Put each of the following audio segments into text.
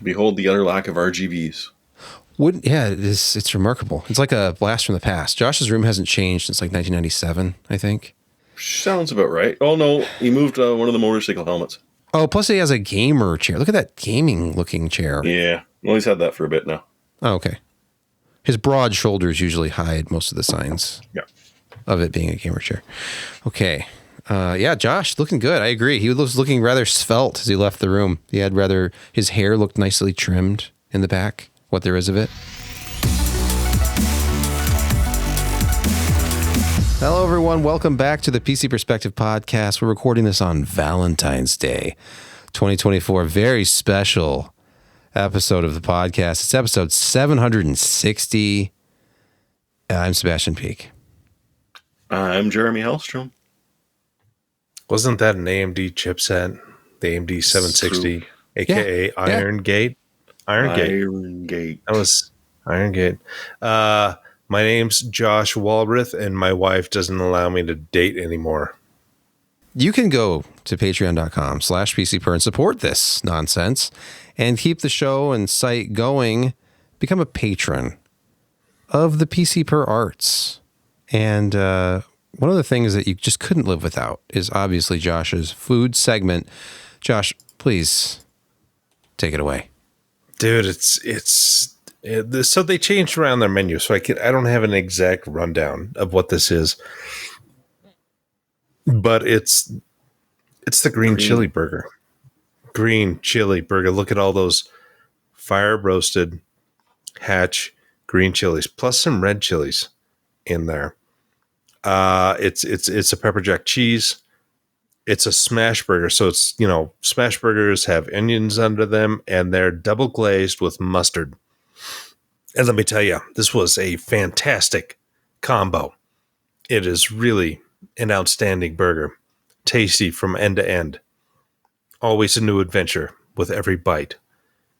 Behold the utter lack of RGBs. Yeah, it's remarkable. It's like a blast from the past. Josh's room hasn't changed since like 1997, I think. Sounds about right. Oh, no. He moved one of the motorcycle helmets. Oh, plus he has a gamer chair. Look at that gaming-looking chair. Yeah. Well, he's had that for a bit now. Oh, okay. His broad shoulders usually hide most of the signs of it being a gamer chair. Okay. Yeah, Josh, looking good. I agree. He was looking rather svelte as he left the room. His hair looked nicely trimmed in the back, what there is of it. Hello, everyone. Welcome back to the PC Perspective Podcast. We're recording this on Valentine's Day, 2024. Very special episode of the podcast. It's episode 760. I'm Sebastian Peak. I'm Jeremy Hellstrom. Wasn't that an AMD chipset? The AMD 760, aka Iron Gate? Iron Gate. That was Iron Gate. My name's Josh Walrath, and my wife doesn't allow me to date anymore. You can go to patreon.com/PCPer and support this nonsense and keep the show and site going. Become a patron of the PCPer Arts. And one of the things that you just couldn't live without is obviously Josh's food segment. Josh, please take it away. Dude, so they changed around their menu, so I don't have an exact rundown of what this is, but it's the green chili burger. Green chili burger. Look at all those fire roasted Hatch green chilies, plus some red chilies in there. It's a pepper jack cheese. It's a smash burger. So it's, smash burgers have onions under them and they're double glazed with mustard. And let me tell you, this was a fantastic combo. It is really an outstanding burger. Tasty from end to end. Always a new adventure with every bite.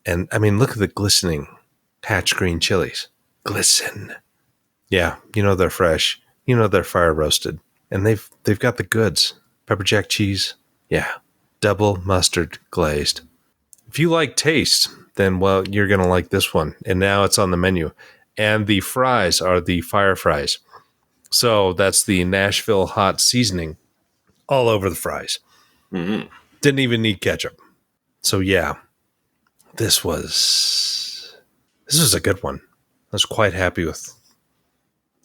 And I mean, look at the glistening Hatch green chilies. Glisten. Yeah, they're fresh. They're fire roasted. And they've got the goods. Pepper jack cheese. Yeah. Double mustard glazed. If you like taste, then, well, you're going to like this one. And now it's on the menu. And the fries are the fire fries. So that's the Nashville hot seasoning all over the fries. Mm-hmm. Didn't even need ketchup. So, yeah, this was a good one. I was quite happy with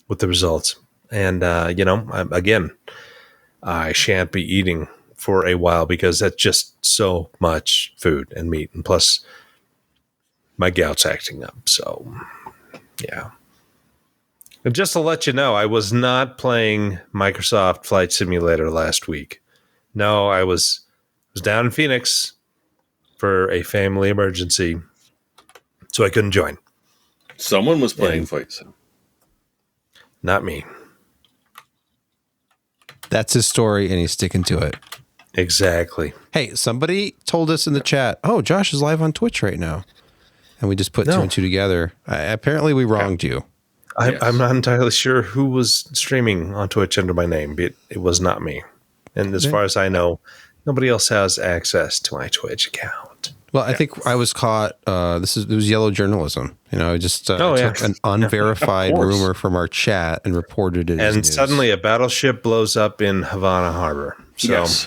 the results. And, I shan't be eating for a while because that's just so much food and meat. And plus, my gout's acting up. So, yeah. And just to let you know, I was not playing Microsoft Flight Simulator last week. No, I was down in Phoenix for a family emergency, so I couldn't join. Someone was playing Flight Sim. Not me. That's his story, and he's sticking to it. Exactly. Hey, somebody told us in the chat, oh, Josh is live on Twitch right now. And we just put two and two together. Apparently, we wronged you. I'm not entirely sure who was streaming on Twitch under my name, but it was not me. And as far as I know, nobody else has access to my Twitch account. Well, I think I was caught. It was yellow journalism. I just took an unverified rumor from our chat and reported it as news. Suddenly a battleship blows up in Havana Harbor. So. Yes.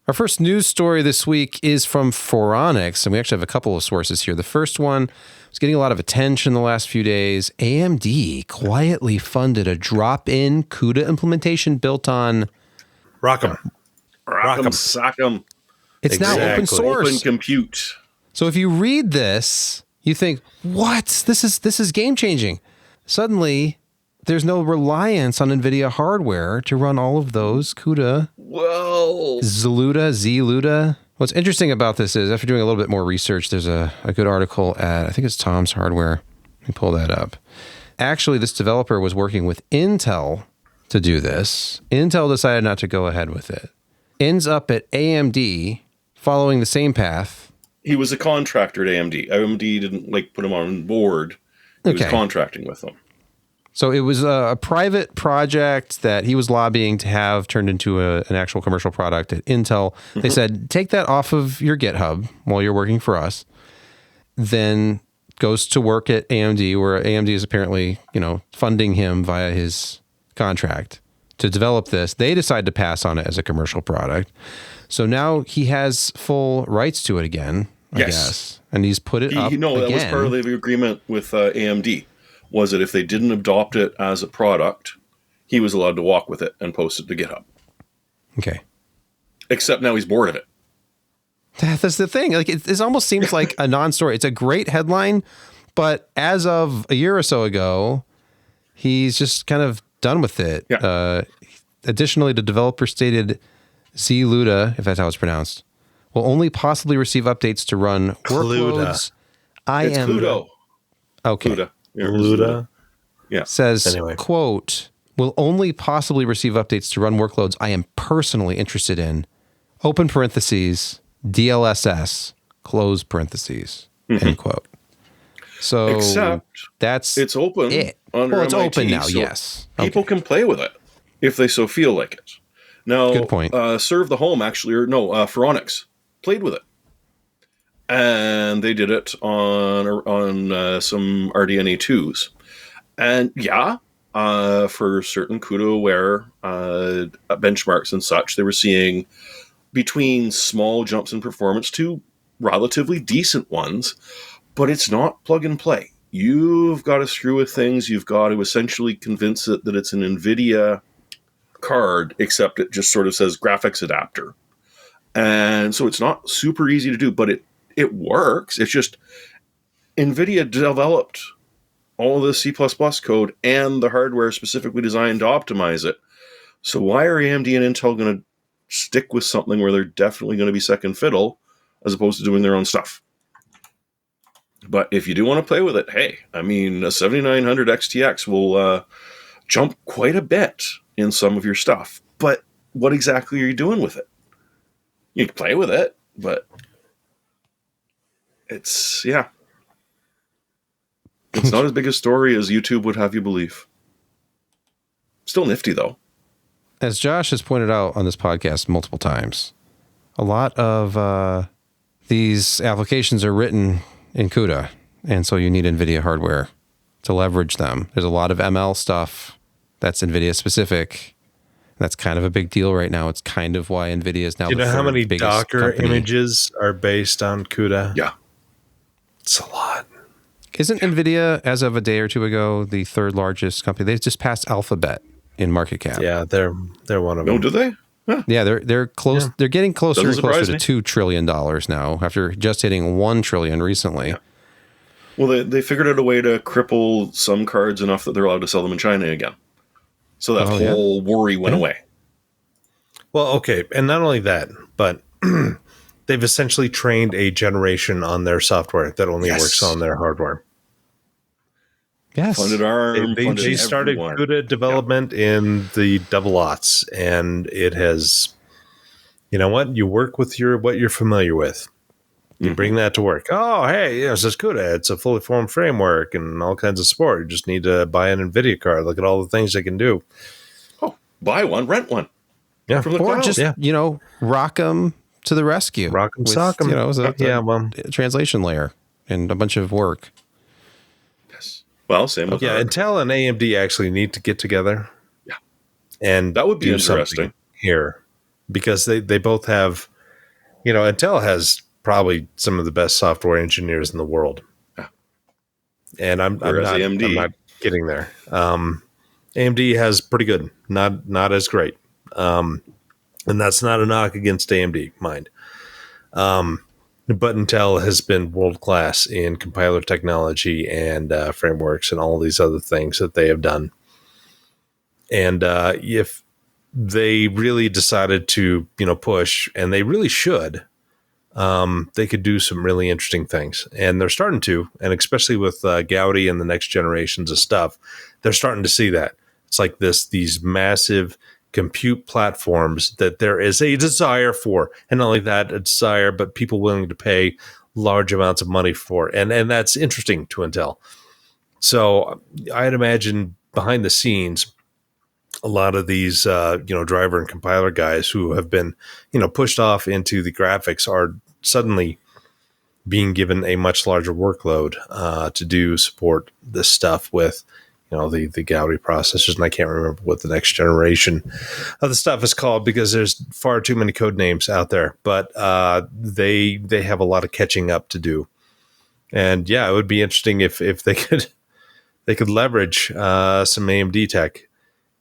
Our first news story this week is from Phoronix, and we actually have a couple of sources here. The first one was getting a lot of attention the last few days. AMD quietly funded a drop-in CUDA implementation built on... Rock'em. Sock'em. It's now open source. Open compute. So if you read this, you think, what? This is game-changing. Suddenly, there's no reliance on NVIDIA hardware to run all of those CUDA. Whoa. ZLUDA. What's interesting about this is, after doing a little bit more research, there's a good article at, I think it's Tom's Hardware. Let me pull that up. Actually, this developer was working with Intel to do this. Intel decided not to go ahead with it. Ends up at AMD, following the same path. He was a contractor at AMD. AMD didn't put him on board. He was contracting with them. So it was a private project that he was lobbying to have turned into an actual commercial product at Intel. They said, take that off of your GitHub while you're working for us. then goes to work at AMD, where AMD is apparently, funding him via his contract to develop this. They decide to pass on it as a commercial product. So now he has full rights to it again, I guess. And he's put it up again. That was part of the agreement with AMD, was that if they didn't adopt it as a product, he was allowed to walk with it and post it to GitHub. Okay. Except now he's bored of it. That's the thing. Like, it almost seems like a non-story. It's a great headline, but as of a year or so ago, he's just kind of done with it. Yeah. Additionally, the developer stated ZLUDA, if that's how it's pronounced, will only possibly receive updates to run workloads. It's CUDA. Okay. CUDA. ZLUDA. Yeah. Says, Anyway. quote, will only possibly receive updates to run workloads I am personally interested in. Open parentheses, DLSS, close parentheses, end quote. So Except that's it's open. Well, it's MIT, open now, so yes. People can play with it if they so feel like it. Now, Good point. Serve the Home Phoronix played with it, and they did it on some RDNA 2s, and for certain CUDA-aware benchmarks and such, they were seeing between small jumps in performance to relatively decent ones, but it's not plug and play. You've got to screw with things. You've got to essentially convince it that it's an NVIDIA card, except it just sort of says graphics adapter. And so it's not super easy to do, but it works. It's just NVIDIA developed all the C++ code and the hardware specifically designed to optimize it. So why are AMD and Intel going to stick with something where they're definitely going to be second fiddle as opposed to doing their own stuff? But if you do want to play with it, hey, I mean, a 7900 XTX will jump quite a bit in some of your stuff. But what exactly are you doing with it? You can play with it, but it's not as big a story as YouTube would have you believe. Still nifty, though. As Josh has pointed out on this podcast multiple times, a lot of these applications are written in CUDA, and so you need NVIDIA hardware to leverage them. There's a lot of ML stuff that's NVIDIA specific. That's kind of a big deal right now. It's kind of why NVIDIA is now Do you know how many Docker company. images are based on CUDA? Yeah. It's a lot. Isn't NVIDIA, as of a day or two ago, the third largest company? They just passed Alphabet in market cap. Yeah, they're one of them. No, do they? Huh. Yeah, they're close. Yeah. They're getting closer and closer to $2 trillion now, after just hitting $1 trillion recently. Yeah. Well, they figured out a way to cripple some cards enough that they're allowed to sell them in China again. So that whole worry went away. Well, okay, and not only that, but they've essentially trained a generation on their software that only works on their hardware. Yes. Funded ARM. They started CUDA development in the double aughts, and it has, you know what? You work with what you're familiar with. You bring that to work. Oh, hey, it says CUDA. It's a fully formed framework and all kinds of support. You just need to buy an NVIDIA card. Look at all the things they can do. Oh, buy one, rent one. Yeah. From the or cloud. just, rock them to the rescue. Rock them, sock them. As a translation layer and a bunch of work. Yes. Well, same with Intel and AMD actually need to get together. Yeah. And that would be do interesting here, because they both have, Intel has probably some of the best software engineers in the world. Yeah. And I'm not getting there. AMD has pretty good, not as great. And that's not a knock against AMD, mind. But Intel has been world-class in compiler technology and frameworks and all these other things that they have done. And if they really decided to, push, and they really should, they could do some really interesting things. And they're starting to, and especially with Gaudi and the next generations of stuff, they're starting to see that. It's like these massive compute platforms that there is a desire for, and not only that, a desire, but people willing to pay large amounts of money for, and that's interesting to Intel. So I'd imagine behind the scenes, a lot of these driver and compiler guys who have been pushed off into the graphics are suddenly being given a much larger workload to do support this stuff with, the Gaudi processors. And I can't remember what the next generation of the stuff is called because there's far too many code names out there. But they have a lot of catching up to do. And yeah, it would be interesting if they could leverage some AMD tech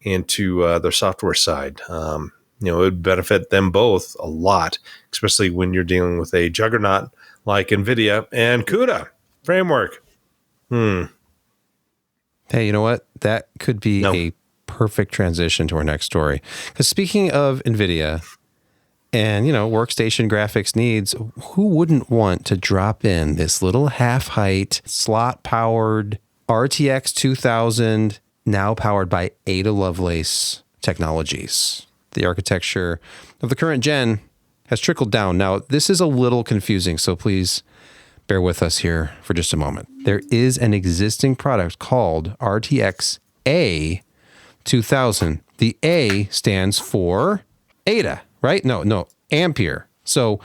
into their software side. It would benefit them both a lot, especially when you're dealing with a juggernaut like NVIDIA and CUDA framework. Hey, you know what? That could be a perfect transition to our next story. Because speaking of NVIDIA and, workstation graphics needs, who wouldn't want to drop in this little half-height, slot-powered RTX 2000, now powered by Ada Lovelace Technologies? The architecture of the current gen has trickled down. Now, this is a little confusing, so please bear with us here for just a moment. There is an existing product called RTX A2000. The A stands for Ada, right? No, Ampere. So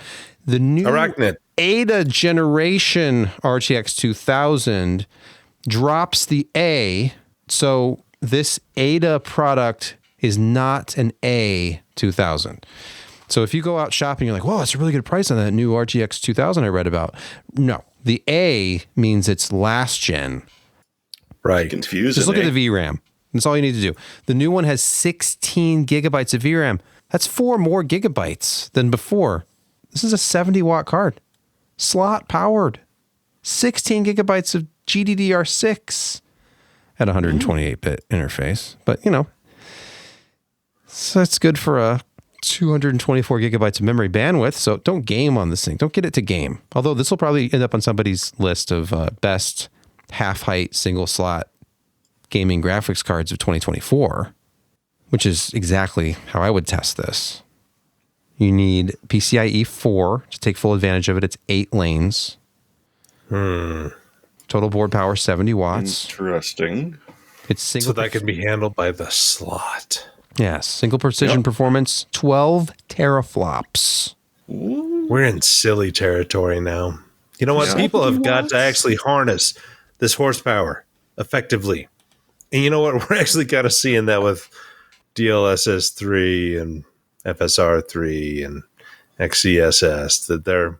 the new Arachnid. Ada generation RTX 2000 drops the A. So this Ada product is not an A2000. So if you go out shopping, you're like, whoa, that's a really good price on that new RTX 2000 I read about. No, the A means it's last gen. Right. Confusing. Just look at the VRAM. That's all you need to do. The new one has 16 gigabytes of VRAM. That's 4 more gigabytes than before. This is a 70-watt card. Slot powered. 16 gigabytes of GDDR6 at 128-bit interface. But, so that's good for a 224 gigabytes of memory bandwidth. So don't game on this thing. Don't get it to game. Although this will probably end up on somebody's list of best half-height, single-slot gaming graphics cards of 2024, which is exactly how I would test this. You need PCIe 4 to take full advantage of it. It's 8 lanes. Total board power, 70 watts. Interesting. It's single. So that can be handled by the slot. Yes. Single precision performance, 12 teraflops. We're in silly territory now. You know what? People have got to actually harness this horsepower effectively. And you know what? We're actually kind of seeing that with DLSS 3 and FSR 3 and XeSS, that they're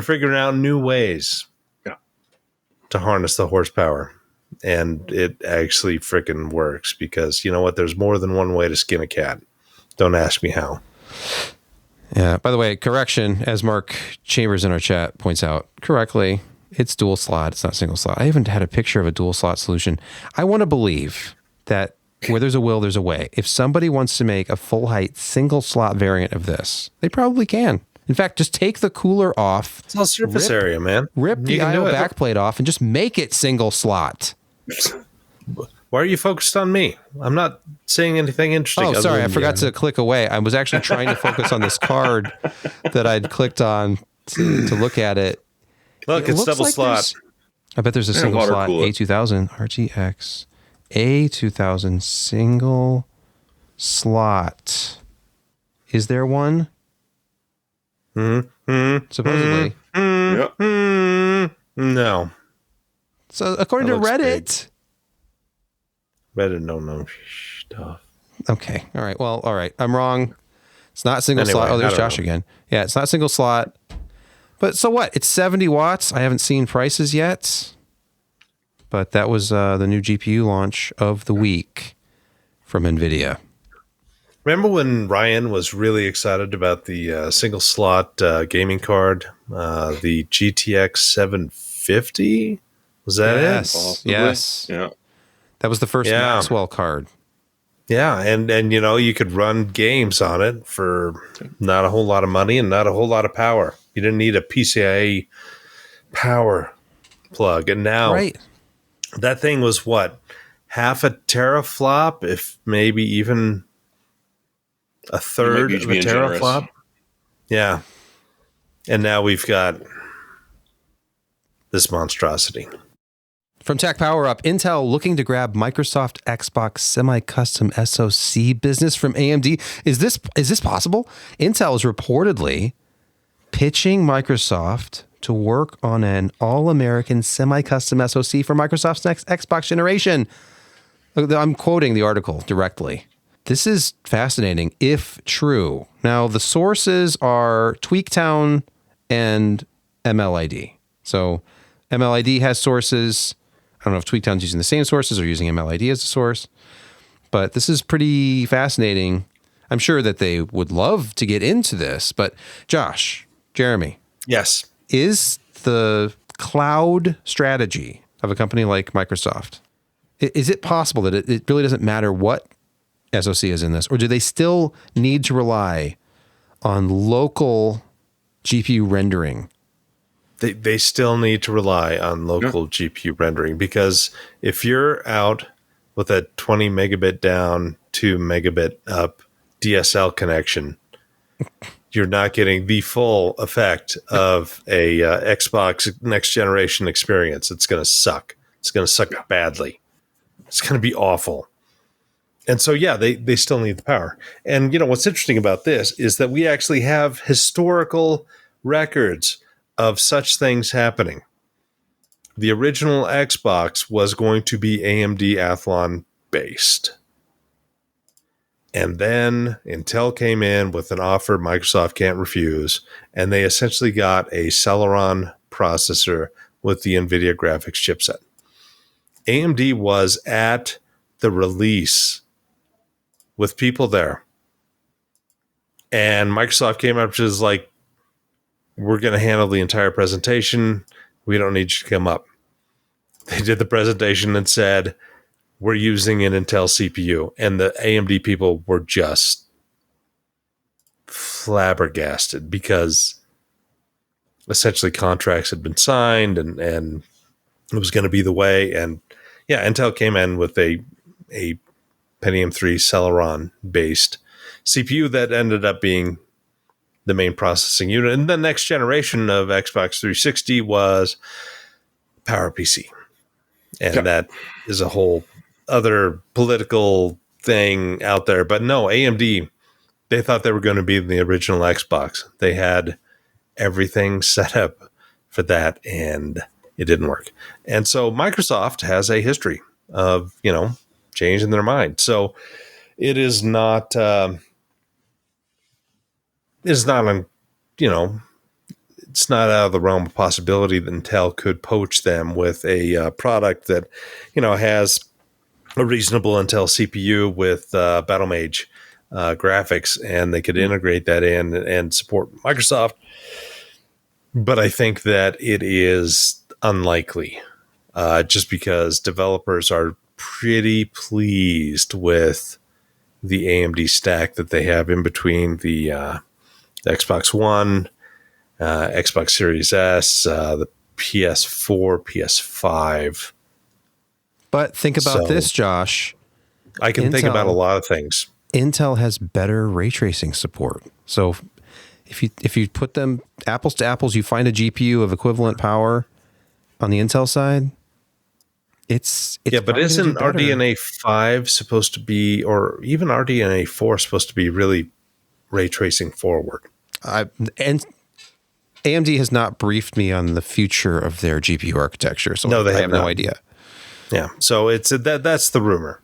figuring out new ways to harness the horsepower. And it actually freaking works because, you know what? There's more than one way to skin a cat. Don't ask me how. Yeah. By the way, correction, as Mark Chambers in our chat points out correctly, it's dual slot. It's not single slot. I even had a picture of a dual slot solution. I want to believe that where there's a will, there's a way. If somebody wants to make a full height single slot variant of this, they probably can. In fact, just take the cooler off. It's all surface area, man. Rip the I/O backplate off and just make it single slot. Why are you focused on me? I'm not saying anything interesting. Oh, sorry. I forgot to click away. I was actually trying to focus on this card that I'd clicked on to look at it. Look, it's double slot. I bet there's a single slot cooler. A2000 RTX A2000 single slot. Is there one? Supposedly. No. So according to Reddit. Reddit no stuff. Okay. All right. Well, all right. I'm wrong. It's not single slot. Oh, there's Josh again. Yeah, it's not single slot. But so what? It's 70 watts. I haven't seen prices yet. But that was the new GPU launch of the week from NVIDIA. Remember when Ryan was really excited about the single slot gaming card, the GTX 750? Was that it? Possibly. Yes. Yeah. That was the first Maxwell card. Yeah, and you could run games on it for not a whole lot of money and not a whole lot of power. You didn't need a PCIe power plug. And now that thing was what? Half a teraflop, if maybe even a third of a teraflop. Yeah. And now we've got this monstrosity. From Tech Power Up, Intel looking to grab Microsoft Xbox semi-custom SoC business from AMD. Is this possible? Intel is reportedly pitching Microsoft to work on an all-American semi-custom SoC for Microsoft's next Xbox generation. I'm quoting the article directly. This is fascinating, if true. Now, the sources are Tweaktown and MLID. So MLID has sources. I don't know if Tweaktown's using the same sources or using MLID as a source. But this is pretty fascinating. I'm sure that they would love to get into this. But Josh, Jeremy. Yes. Is the cloud strategy of a company like Microsoft, is it possible that it really doesn't matter what SoC is in this? Or do they still need to rely on local GPU rendering? They still need to rely on local GPU rendering, because if you're out with a 20 megabit down, 2 megabit up DSL connection, you're not getting the full effect of a Xbox next generation experience. It's going to suck. It's going to suck badly. It's going to be awful. And so, yeah, they still need the power. And, you know, what's interesting about this is that we actually have historical records of such things happening. The original Xbox was going to be AMD Athlon based. And then Intel came in with an offer Microsoft can't refuse, and they essentially got a Celeron processor with the NVIDIA graphics chipset. AMD was at the release with people there, and Microsoft came up to us like, we're going to handle the entire presentation. We don't need you to come up. They did the presentation and said, we're using an Intel CPU. And the AMD people were just flabbergasted, because essentially contracts had been signed and it was going to be the way. And yeah, Intel came in with a Pentium 3 Celeron based CPU that ended up being the main processing unit. And the next generation of Xbox 360 was PowerPC. And that is a whole other political thing out there. But no, AMD, they thought they were going to be the original Xbox. They had everything set up for that, and it didn't work. And so Microsoft has a history of, you know, changing their mind. So it is not, it's not out of the realm of possibility that Intel could poach them with a product that, you know, has a reasonable Intel CPU with Battlemage graphics, and they could integrate that in and support Microsoft. But I think that it is unlikely, just because developers are pretty pleased with the AMD stack that they have in between the Xbox One, Xbox Series S, the PS4, PS5. But think about this, Josh. I can think about a lot of things. Intel has better ray tracing support. So if you put them apples to apples, you find a GPU of equivalent power on the Intel side. It's but isn't RDNA 5 supposed to be, or even RDNA 4 supposed to be really ray tracing forward? And AMD has not briefed me on the future of their GPU architecture, so no, I have no idea. Yeah, so it's that's the rumor.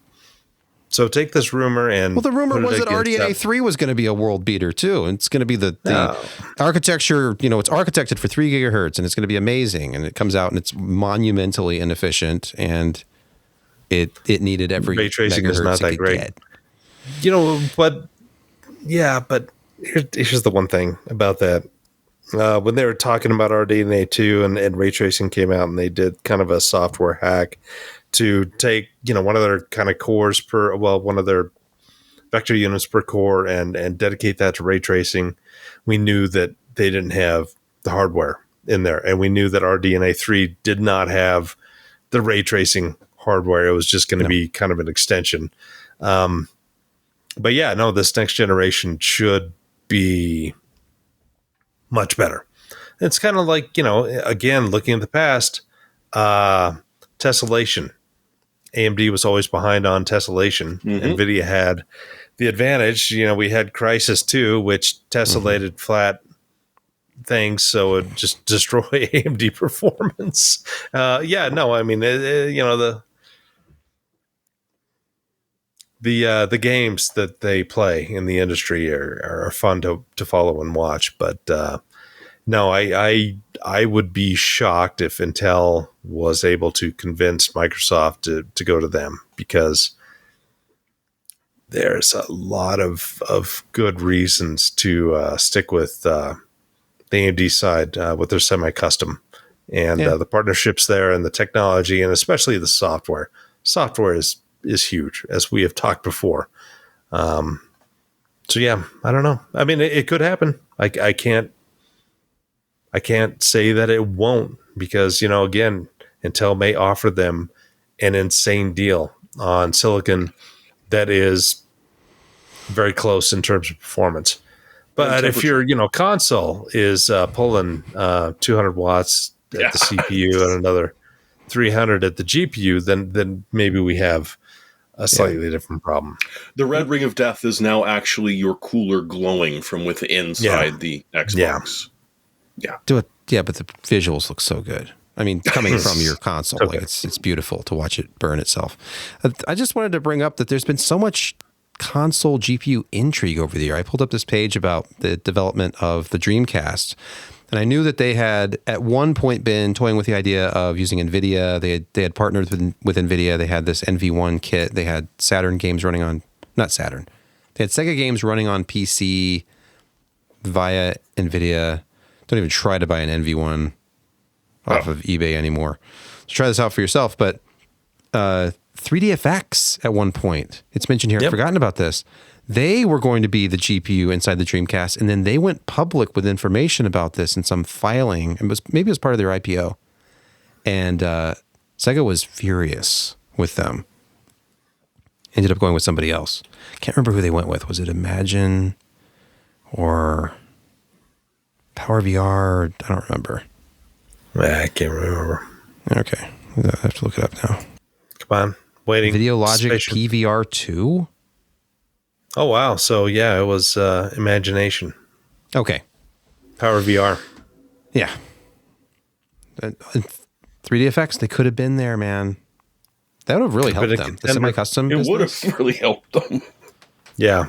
So take this rumor and... Well, the rumor was that RDNA 3 was going to be a world beater, too. And it's going to be the architecture, you know, it's architected for 3 gigahertz, and it's going to be amazing. And it comes out, and it's monumentally inefficient, and it needed every ray tracing is not that great. Get. You know, but here's the one thing about that. When they were talking about RDNA 2 and ray tracing came out, and they did kind of a software hack to take, you know, one of their kind of cores one of their vector units per core and dedicate that to ray tracing, we knew that they didn't have the hardware in there. And we knew that RDNA 3 did not have the ray tracing hardware. It was just going to be kind of an extension. But yeah, no, this next generation should be much better. It's kind of like, you know, again, looking at the past, tessellation. AMD was always behind on tessellation. NVIDIA had the advantage. You know, we had Crysis 2, which tessellated flat things, so it just destroy AMD performance. No, I mean, the games that they play in the industry are fun to follow and watch, but no, I would be shocked if Intel was able to convince Microsoft to go to them, because there's a lot of good reasons to stick with the AMD side with their semi-custom and the partnerships there, and the technology, and especially the software. Software is huge, as we have talked before. So yeah, I don't know. I mean, it could happen. I can't say that it won't, because, again, Intel may offer them an insane deal on silicon that is very close in terms of performance. But if your console is pulling 200 watts at the CPU and another 300 at the GPU, then maybe we have a slightly different problem. The red ring of death is now actually your cooler glowing from within inside the Xbox. Yeah. But the visuals look so good. I mean, coming from your console, like it's beautiful to watch it burn itself. I just wanted to bring up that there's been so much console GPU intrigue over the year. I pulled up this page about the development of the Dreamcast, and I knew that they had at one point been toying with the idea of using NVIDIA. They had partnered with NVIDIA. They had this NV1 kit. They had Saturn games running on, not Saturn. They had Sega games running on PC via NVIDIA. Don't even try to buy an NV1 off of eBay anymore. So try this out for yourself. But 3DFX at one point, it's mentioned here, I've forgotten about this. They were going to be the GPU inside the Dreamcast, and then they went public with information about this in some filing. Maybe it was part of their IPO. And Sega was furious with them. Ended up going with somebody else. Can't remember who they went with. Was it Imagine or Power VR? I don't remember. I can't remember. Okay. I have to look it up now. Come on. Waiting. VideoLogic PVR 2? Oh, wow. So, yeah, it was Imagination. Okay. Power VR. Yeah. 3DFX, they could have been there, man. That would have really helped them. The semi-custom business. It would have really helped them. Yeah.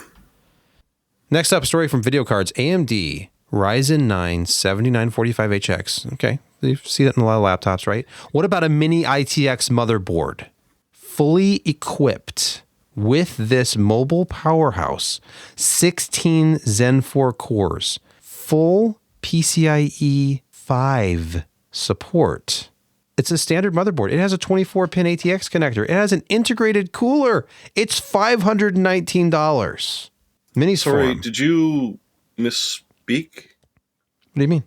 Next up, story from video cards. AMD Ryzen 9 7945HX. Okay. You see that in a lot of laptops, right? What about a mini-ITX motherboard? Fully equipped with this mobile powerhouse, 16 Zen 4 cores, full PCIe 5 support. It's a standard motherboard. It has a 24-pin ATX connector. It has an integrated cooler. It's $519. Minis Sorry, form. did you misspeak? What do you mean?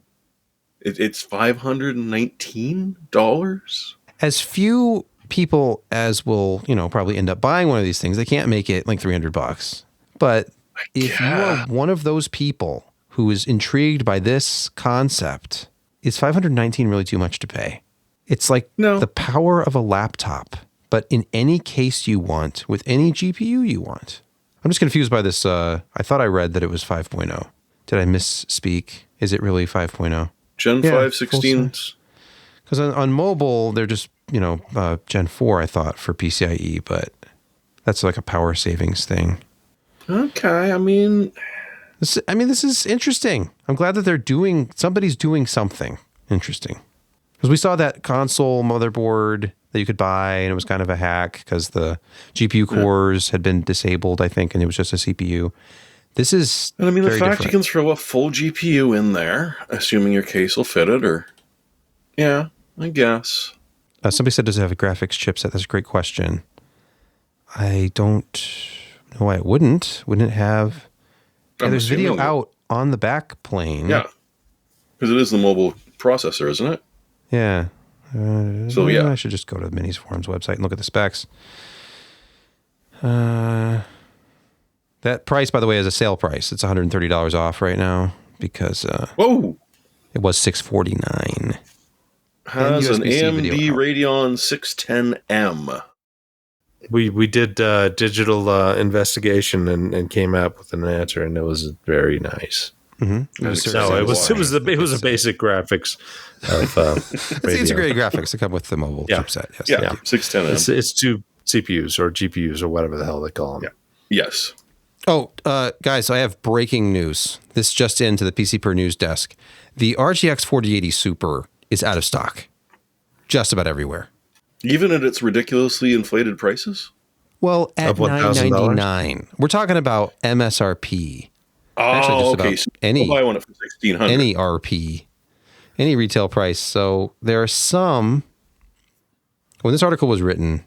It's $519? As few people as will, probably end up buying one of these things, they can't make it like $300. But if you are one of those people who is intrigued by this concept, is $519 really too much to pay? It's like the power of a laptop, but in any case you want, with any GPU you want. I'm just confused by this. I thought I read that it was 5.0. Did I misspeak? Is it really 5.0? Gen 5 16s? Because on mobile, they're just, Gen 4, I thought, for PCIe, but that's like a power savings thing. Okay, I mean... This is interesting. I'm glad that somebody's doing something interesting. Because we saw that console motherboard that you could buy, and it was kind of a hack because the GPU cores had been disabled, I think, and it was just a CPU. This is and I mean, the fact different. You can throw a full GPU in there, assuming your case will fit it, or... Yeah, I guess. Somebody said, does it have a graphics chipset? That's a great question. I don't know why it wouldn't. Wouldn't it have... Yeah, there's video out on the back plane. Yeah, because it is the mobile processor, isn't it? Yeah. So, yeah. I should just go to the Minis Forums website and look at the specs. That price, by the way, is a sale price. It's $130 off right now because Whoa! It was $649. Has an AMD Radeon 610M. We did digital investigation and came up with an answer, and it was very nice. Mm-hmm. No, it was a basic graphics of It's integrated graphics that come with the mobile chipset. Yes, Yeah, 610M. It's two CPUs or GPUs or whatever the hell they call them. Yeah. Yes. Oh, guys, I have breaking news. This just into the PCPer news desk. The RTX 4080 Super is out of stock. Just about everywhere. Even at its ridiculously inflated prices? Well, at Of $1,000? $999. We're talking about MSRP. Oh, okay. About So any I'll buy one at $1,600. any RP, any retail price. So there are some. When this article was written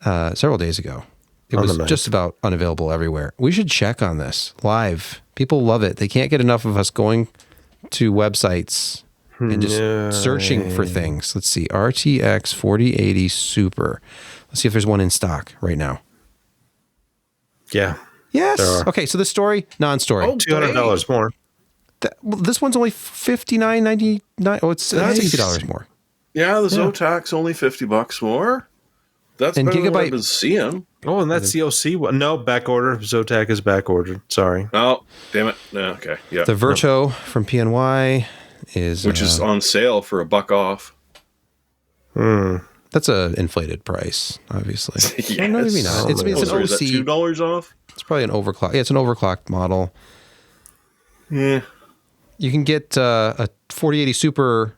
several days ago, it was just about unavailable everywhere. We should check on this live. People love it. They can't get enough of us going to websites and just searching for things. Let's see. RTX 4080 Super. Let's see if there's one in stock right now. Yeah. Yes. Okay. So the story, non-story. Oh, $200 more. Well, this one's only $59.99. Oh, it's $60 more. Yeah, the Zotac's only $50 more. That's And better than what Gigabyte- I've been seeing. Oh, and that's the OC one. No, back order. Zotac is back ordered. Sorry. Oh, damn it. Yeah, okay. Yeah. The Verto from PNY is Which is on sale for $1 off. that's a inflated price, obviously. Yes. No, maybe not. It's an Is that OC. $2 off? It's probably an overclock. Yeah, it's an overclocked model. Yeah. You can get a 4080 Super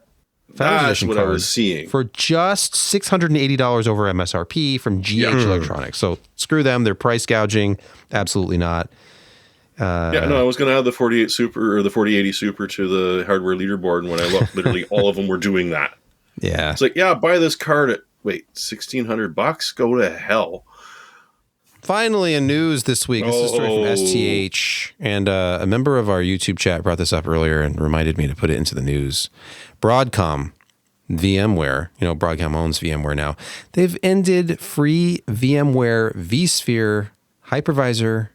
Founders That's Edition what I card was seeing. for just $680 over MSRP from GH Electronics. So screw them. They're price gouging. Absolutely not. Yeah, no, I was going to add the 48 Super or the 4080 Super to the hardware leaderboard, and when I looked, literally all of them were doing that. Yeah. It's like, yeah, buy this card at $1,600. Go to hell. Finally, in news this week. This is a story from STH, and a member of our YouTube chat brought this up earlier and reminded me to put it into the news. Broadcom, VMware, Broadcom owns VMware now. They've ended free VMware vSphere hypervisor.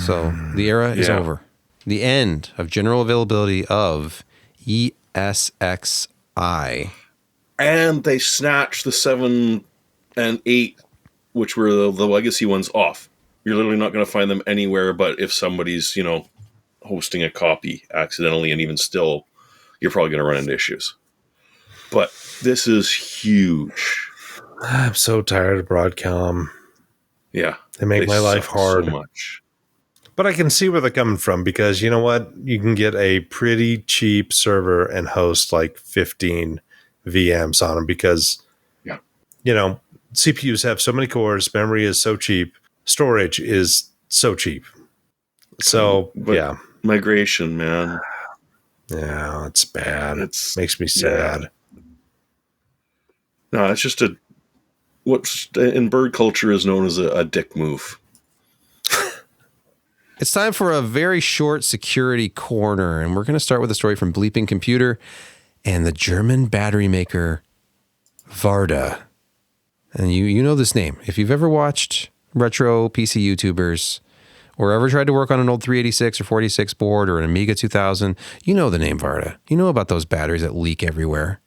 So the era is over. The end of general availability of ESXi. And they snatched the 7 and 8, which were the legacy ones, off. You're literally not going to find them anywhere, but if somebody's, hosting a copy accidentally, and even still, you're probably going to run into issues. But this is huge. I'm so tired of Broadcom. Yeah. They make my life hard. So much. But I can see where they're coming from because you know what? You can get a pretty cheap server and host like 15 VMs on them because, CPUs have so many cores, memory is so cheap, storage is so cheap. So, But migration, man. Yeah, it's bad. It makes me Yeah. sad. No, it's just what's in bird culture is known as a dick move. It's time for a very short security corner, and we're going to start with a story from Bleeping Computer and the German battery maker Varda. And you know this name. If you've ever watched retro PC YouTubers or ever tried to work on an old 386 or 46 board or an Amiga 2000, you know the name Varda. You know about those batteries that leak everywhere,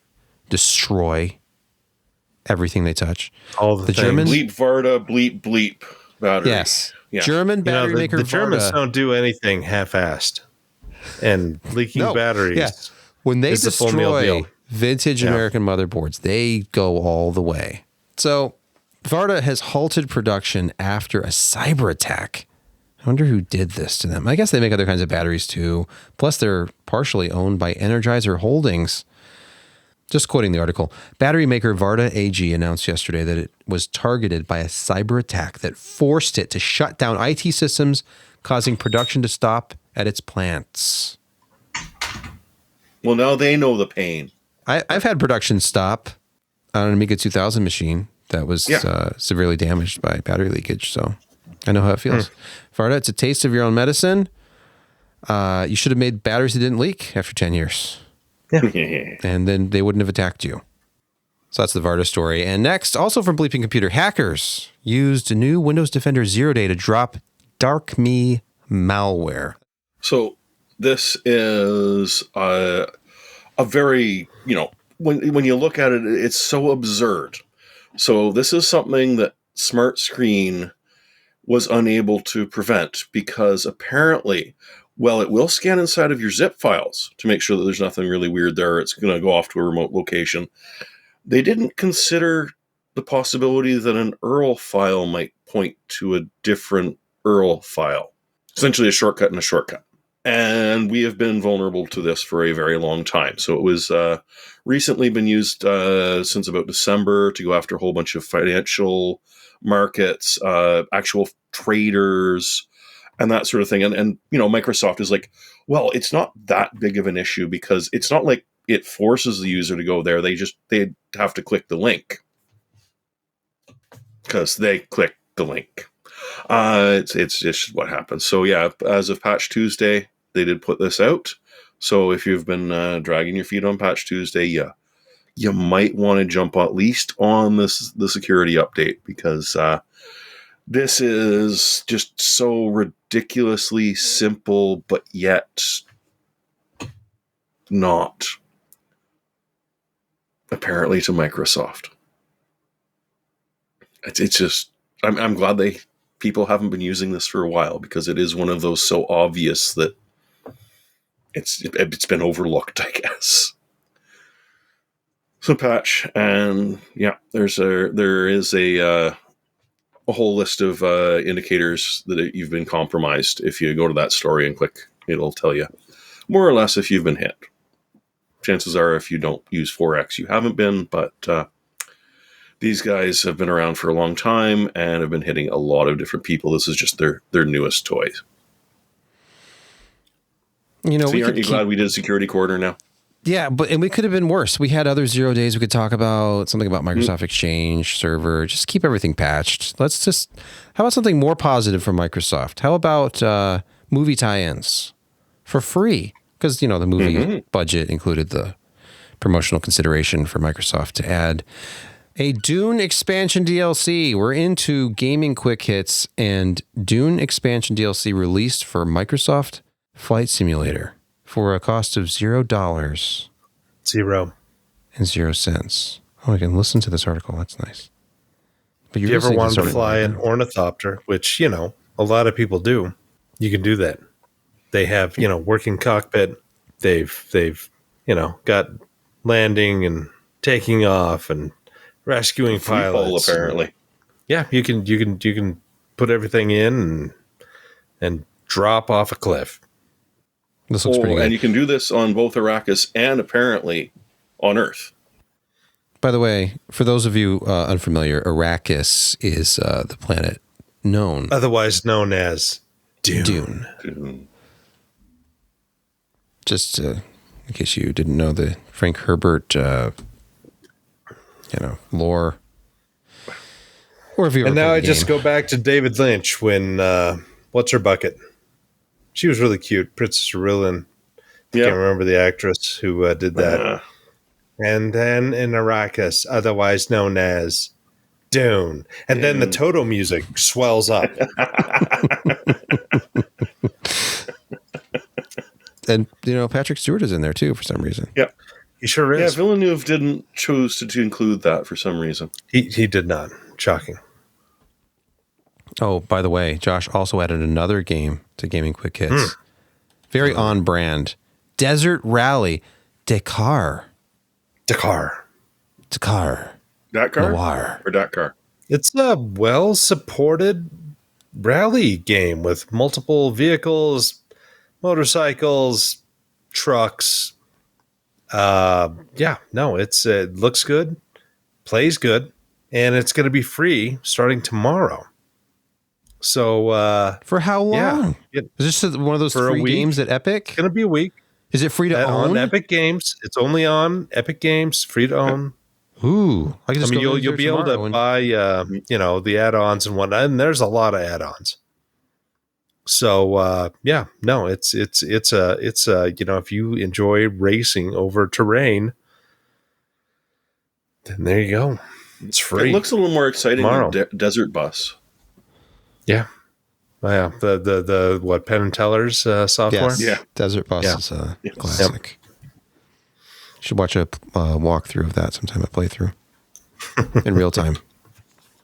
destroy everything they touch. All the Germans, bleep Varda, bleep bleep battery. yes. Yeah. German battery maker the Varda. Germans don't do anything half-assed. And leaking batteries. Yeah. When they is the full meal destroy deal. vintage American motherboards, they go all the way. So Varda has halted production after a cyber attack. I wonder who did this to them. I guess they make other kinds of batteries too. Plus, they're partially owned by Energizer Holdings. Just quoting the article, battery maker Varda AG announced yesterday that it was targeted by a cyber attack that forced it to shut down IT systems, causing production to stop at its plants. Well, now they know the pain. I've had production stop on an Amiga 2000 machine that was severely damaged by battery leakage, so I know how it feels. Varda, it's a taste of your own medicine. You should have made batteries that didn't leak after 10 years. And then they wouldn't have attacked you. So that's the Varda story. And next, also from Bleeping Computer, hackers used new Windows Defender 0 Day to drop DarkMe malware. So this is a very, when you look at it, it's so absurd. So this is something that Smart Screen was unable to prevent because apparently Well, it will scan inside of your zip files to make sure that there's nothing really weird there. It's going to go off to a remote location. They didn't consider the possibility that an URL file might point to a different URL file. Essentially a shortcut and a shortcut. And we have been vulnerable to this for a very long time. So it was recently been used since about December to go after a whole bunch of financial markets, actual traders, and that sort of thing. And Microsoft is like, well, it's not that big of an issue because it's not like it forces the user to go there. They have to click the link because they click the link. It's just what happens. So yeah, as of Patch Tuesday, they did put this out. So if you've been dragging your feet on Patch Tuesday, you might want to jump at least on the security update because this is just so ridiculously simple, but yet not apparently to Microsoft. It's just I'm glad people haven't been using this for a while because it is one of those so obvious that it's been overlooked, I guess. So patch, and yeah, there is a whole list of indicators that you've been compromised. If you go to that story and click, it'll tell you more or less if you've been hit. Chances are, if you don't use 4X, you haven't been, but these guys have been around for a long time and have been hitting a lot of different people. This is just their newest toys. So aren't you glad we did a security corner now? Yeah, and we could have been worse. We had other 0 days. We could talk about something about Microsoft Exchange server. Just keep everything patched. How about something more positive from Microsoft? How about movie tie-ins for free? Because, the movie budget included the promotional consideration for Microsoft to add a Dune expansion DLC. We're into gaming quick hits, and Dune expansion DLC released for Microsoft Flight Simulator for a cost of $0. 0 and 0 cents. Oh, I can listen to this article. That's nice. But if you ever wanted to fly an ornithopter, which, a lot of people do, you can do that. They have, working cockpit. They've got landing and taking off and rescuing pilots. Apparently. Yeah, you can put everything in and drop off a cliff. This looks pretty good. And you can do this on both Arrakis and apparently on Earth. By the way, for those of you unfamiliar, Arrakis is the planet otherwise known as Dune. Just in case you didn't know the Frank Herbert, lore. Or if you and now I just go back to David Lynch when what's her bucket? She was really cute, Princess Rillin. I can't remember the actress who did that. And then in Arrakis, otherwise known as Dune. And then the Toto music swells up. And, Patrick Stewart is in there, too, for some reason. Yeah. He sure is. Yeah, Villeneuve didn't choose to include that for some reason. He did not. Shocking. Oh, by the way, Josh also added another game to Gaming Quick Hits. Very on brand. Desert Rally Dakar. Dakar. Noir. Or Dakar. It's a well-supported rally game with multiple vehicles, motorcycles, trucks. It looks good, plays good, and it's going to be free starting tomorrow. So for how long? Yeah, is this one of those free games at Epic? It's going to be a week. Is it free to own? On Epic Games. It's only on Epic Games, free to own. Ooh, you'll be able to buy the add-ons and whatnot, and there's a lot of add-ons. So it's if you enjoy racing over terrain, then there you go. It's free. It looks a little more exciting than Desert Bus. Yeah. Yeah. The what, Penn and Teller's software? Yes. Yeah. Desert Bus is a classic. Yep. You should watch a walkthrough of that sometime, a playthrough in real time.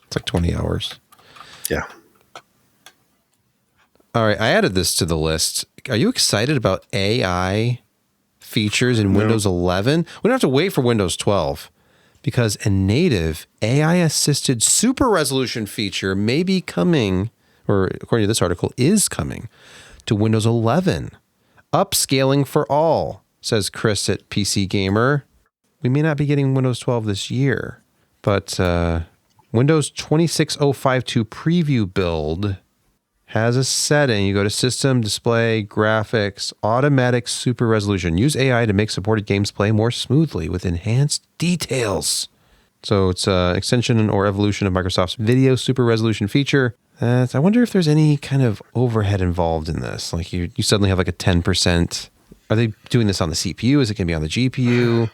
It's like 20 hours. Yeah. All right. I added this to the list are you excited about AI features in Windows 11? We don't have to wait for Windows 12 because a native AI-assisted super resolution feature may be coming, or according to this article, is coming to Windows 11. Upscaling for all, says Chris at PC Gamer. We may not be getting Windows 12 this year, but Windows 26052 preview build has a setting. You go to System, Display, Graphics, Automatic Super Resolution. Use AI to make supported games play more smoothly with enhanced details. So it's an extension or evolution of Microsoft's Video Super Resolution feature. I wonder if there's any kind of overhead involved in this. Like you suddenly have like a 10%. Are they doing this on the CPU? Is it going to be on the GPU?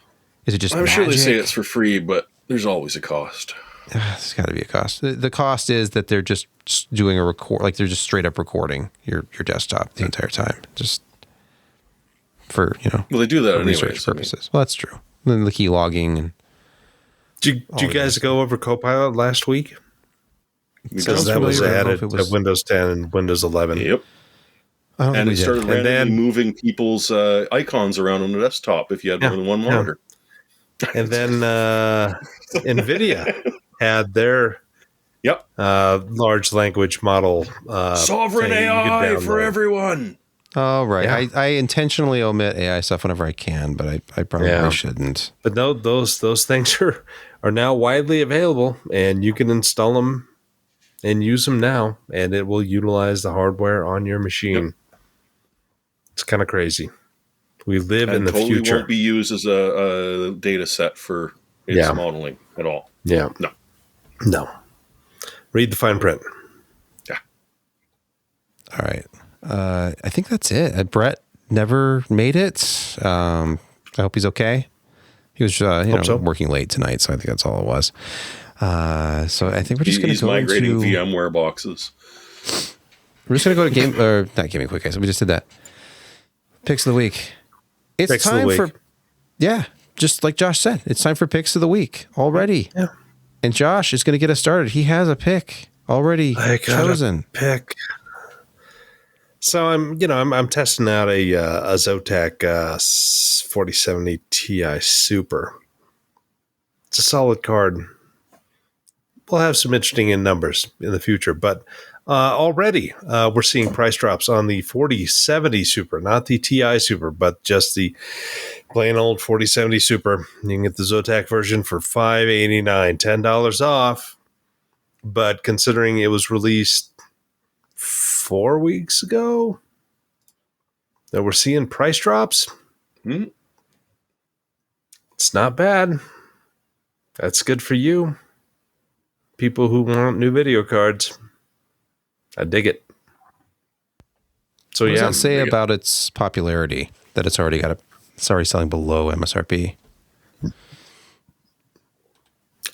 Is it just I'm magic? sure they say it's for free, but there's always a cost. There's got to be a cost. The cost is that they're just doing a record, like they're just straight up recording your desktop the entire time, just for Well, they do that research purposes. Well, that's true. Then the key logging and. Did you guys go over Copilot last week? Because that was added to Windows 10 and Windows 11. Yep. And it started randomly moving people's icons around on the desktop if you had more than one monitor. And then NVIDIA had their large language model. Sovereign AI for everyone. Oh, right. Yeah. I intentionally omit AI stuff whenever I can, but I probably shouldn't. But no, those things are now widely available, and you can install them and use them now, and it will utilize the hardware on your machine. Yep. It's kind of crazy. We live in the future. It won't be used as a data set for its modeling at all. Yeah. No. Read the fine print. Yeah. All right. I think that's it. Brett never made it. I hope he's okay. He was working late tonight, so I think that's all it was. So I think we're just going to go migrating VMware boxes. We're just going to go to not Gaming Quick Case. We just did that. Picks of the week. It's time for, just like Josh said, it's time for picks of the week already. Yeah. And Josh is going to get us started. He has a pick already chosen. Pick. So I'm testing out a Zotac 4070 Ti Super. It's a solid card. We'll have some interesting numbers in the future, but already we're seeing price drops on the 4070 Super, not the Ti Super, but just the plain old 4070 Super. You can get the Zotac version for $589, $10 off. But considering it was released 4 weeks ago, that we're seeing price drops, it's not bad. That's good for you. People who want new video cards. I dig it. So what does that say about its popularity? That it's already selling below MSRP?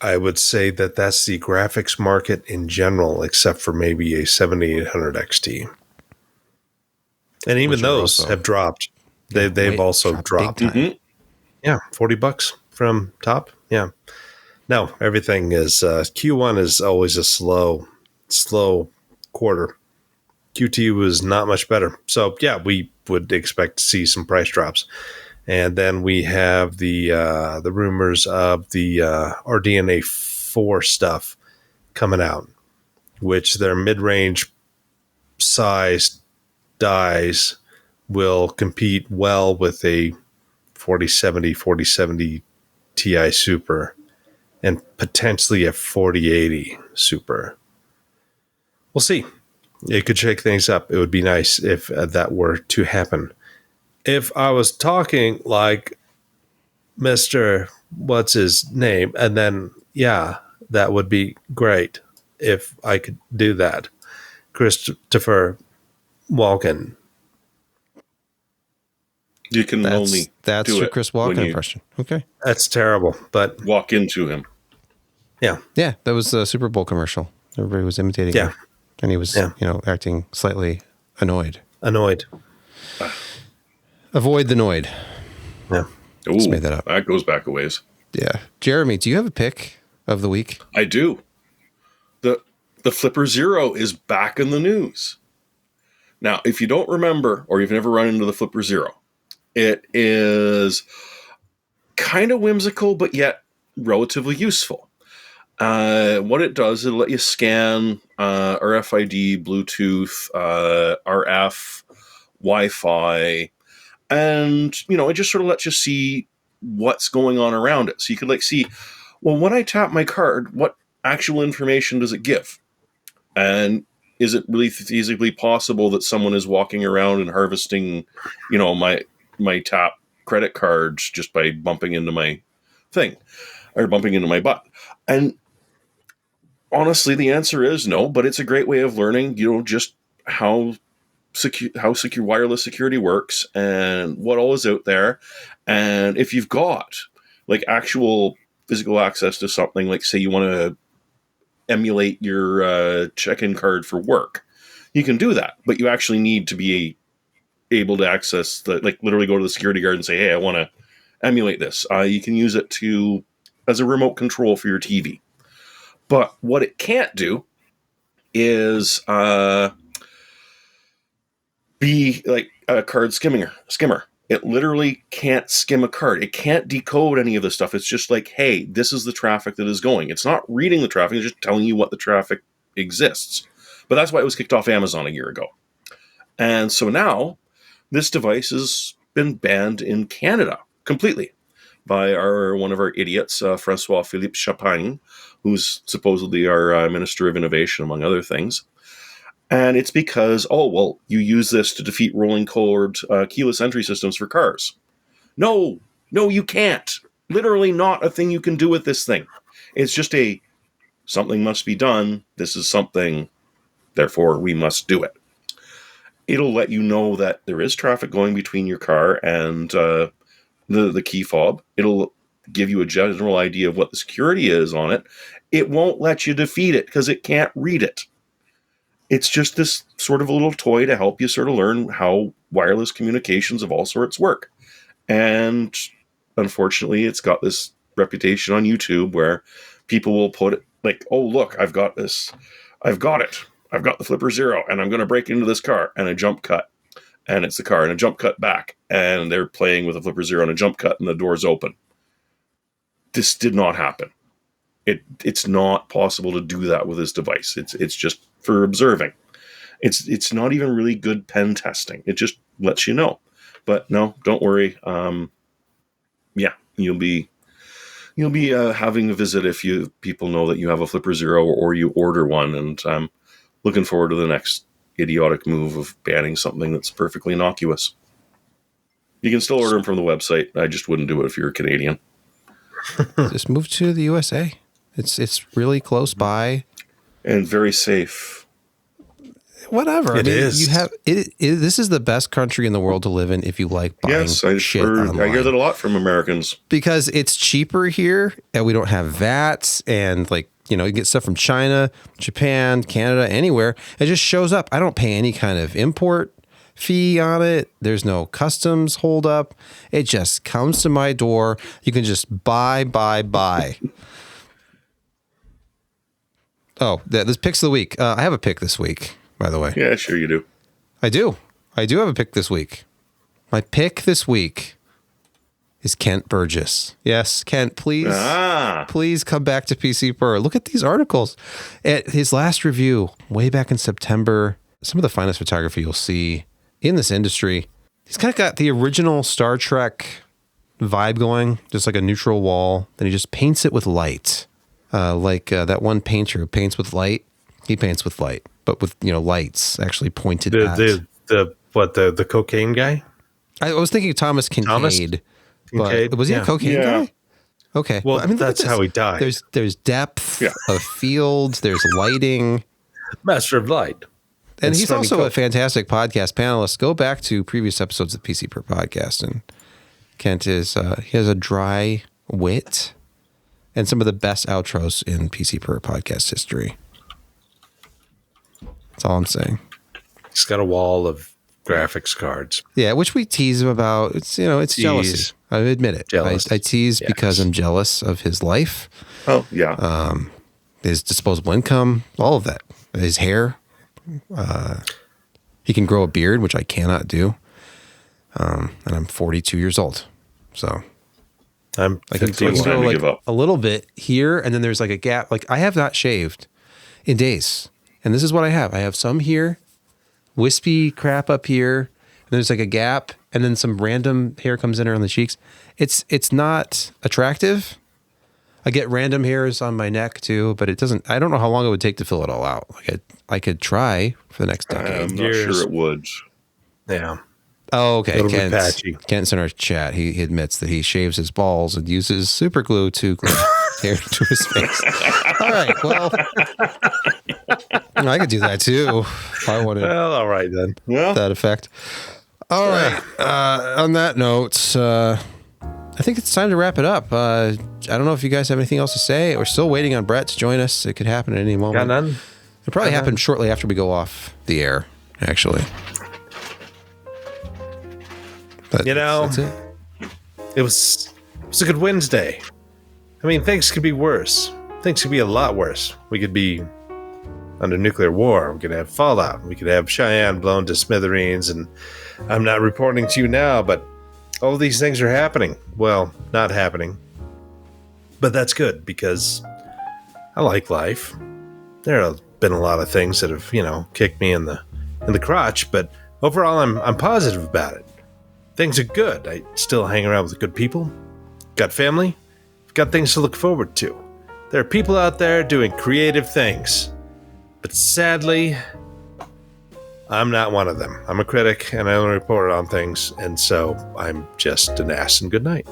I would say that that's the graphics market in general, except for maybe a 7800 XT. And even those have dropped. They've also dropped. Yeah, $40 from top. Yeah. No, everything is Q1 is always a slow quarter. Q2 was not much better. So yeah, we would expect to see some price drops. And then we have the rumors of the RDNA 4 stuff coming out, which their mid-range size dies will compete well with a 4070 Ti Super and potentially a 4080 Super. We'll see. It could shake things up. It would be nice if that were to happen. If I was talking like Mr. What's his name, and then, that would be great if I could do that. Christopher Walken. You can that's do your it Chris Walken impression. Okay. That's terrible, but walk into him. Yeah. Yeah, that was a Super Bowl commercial. Everybody was imitating him. And he was, acting slightly annoyed. Avoid the noid. Yeah. Just made that up. That goes back a ways. Yeah. Jeremy, do you have a pick of the week? I do. The Flipper Zero is back in the news. Now, if you don't remember or you've never run into the Flipper Zero, it is kind of whimsical, but yet relatively useful. What it does, it'll let you scan RFID, Bluetooth, RF, Wi-Fi, and, it just sort of lets you see what's going on around it. So you could see, well, when I tap my card, what actual information does it give? And is it really feasibly possible that someone is walking around and harvesting, my tap credit cards just by bumping into my thing or bumping into my butt? And honestly, the answer is no, but it's a great way of learning, just how secure wireless security works and what all is out there. And if you've got actual physical access to something, like say you want to emulate your check-in card for work, you can do that, but you actually need to be able to access literally go to the security guard and say, hey, I want to emulate this. You can use it as a remote control for your TV. But what it can't do is be like a card skimmer. It literally can't skim a card. It can't decode any of this stuff. It's just like, hey, this is the traffic that is going. It's not reading the traffic. It's just telling you what the traffic exists. But that's why it was kicked off Amazon a year ago. And so now this device has been banned in Canada completely by one of our idiots, Francois-Philippe Champagne, who's supposedly our Minister of Innovation, among other things. And it's because, you use this to defeat rolling code keyless entry systems for cars. No, you can't. Literally not a thing you can do with this thing. It's just something must be done. This is something, therefore we must do it. It'll let you know that there is traffic going between your car and the key fob. It'll give you a general idea of what the security is on it. It won't let you defeat it because it can't read it. It's just this sort of a little toy to help you sort of learn how wireless communications of all sorts work. And unfortunately, it's got this reputation on YouTube where people will put it like, oh, look, I've got this. I've got it. I've got the Flipper Zero, and I'm going to break into this car, and a jump cut. And it's the car, and a jump cut back. And they're playing with a Flipper Zero and a jump cut, and the door's open. This did not happen. It's not possible to do that with this device. It's just for observing. It's not even really good pen testing. It just lets you know. But no, don't worry. You'll be having a visit if people know that you have a Flipper Zero or you order one. And I'm looking forward to the next idiotic move of banning something that's perfectly innocuous. You can still order them from the website. I just wouldn't do it if you're a Canadian. Just move to the USA. It's really close by and very safe. Whatever. It is. You have this is the best country in the world to live in if you like buying shit online. I hear that a lot from Americans because it's cheaper here, and we don't have VAT, and you get stuff from China, Japan, Canada, anywhere. It just shows up. I don't pay any kind of import fee on it. There's no customs hold up. It just comes to my door. You can just buy. Oh, this picks of the week. I have a pick this week, by the way. Yeah, sure you do. I do have a pick this week. My pick this week is Kent Burgess. Yes, Kent, please come back to PCPer. Look at these articles. At his last review, way back in September, some of the finest photography you'll see in this industry. He's kind of got the original Star Trek vibe going, just like a neutral wall. Then he just paints it with light. That one painter who paints with light. He paints with light, but with lights actually pointed at the cocaine guy. I was thinking Thomas Kincaid. But was he a cocaine guy? Okay. Well, that's how he died. There's depth of field. There's lighting. Master of light. And he's also a fantastic podcast panelist. Go back to previous episodes of PCPer podcast, and Kent is he has a dry wit and some of the best outros in PCPer podcast history. That's all I'm saying. He's got a wall of graphics cards. Yeah, which we tease him about. It's it's jealousy. I admit it. I tease because I'm jealous of his life. Oh yeah. His disposable income, all of that. His hair. He can grow a beard, which I cannot do. And I'm 42 years old. So I'm I can 51. Time grow to like give up. a little bit here, and then there's like a gap. Like I have not shaved in days. And this is what I have. I have some here, wispy crap up here, and there's like a gap, and then some random hair comes in around the cheeks. It's not attractive. I get random hairs on my neck too, but it doesn't. I don't know how long it would take to fill it all out. Like I could try for the next decade. I'm not Years. sure it would. Yeah. Oh, okay. It'll be patchy. Kent's in our chat. He admits that he shaves his balls and uses super glue to glue hair to his face. All right. Well, I could do that too if I wanted Well, all right then. Yeah. that effect. All right. On that note, I think it's time to wrap it up. I don't know if you guys have anything else to say. We're still waiting on Brett to join us. It could happen at any moment. Got none? It'll probably happen shortly after we go off the air, actually. But You know, that's it. It was a good Wednesday. I mean, things could be worse. Things could be a lot worse. We could be under nuclear war. We could have fallout. We could have Cheyenne blown to smithereens. And I'm not reporting to you now, but all these things are happening. Well, not happening. But that's good because I like life. There have been a lot of things that have, kicked me in the crotch, but overall I'm positive about it. Things are good. I still hang around with good people. Got family. Got things to look forward to. There are people out there doing creative things. But sadly, I'm not one of them. I'm a critic and I only report on things, and so I'm just an ass, and good night.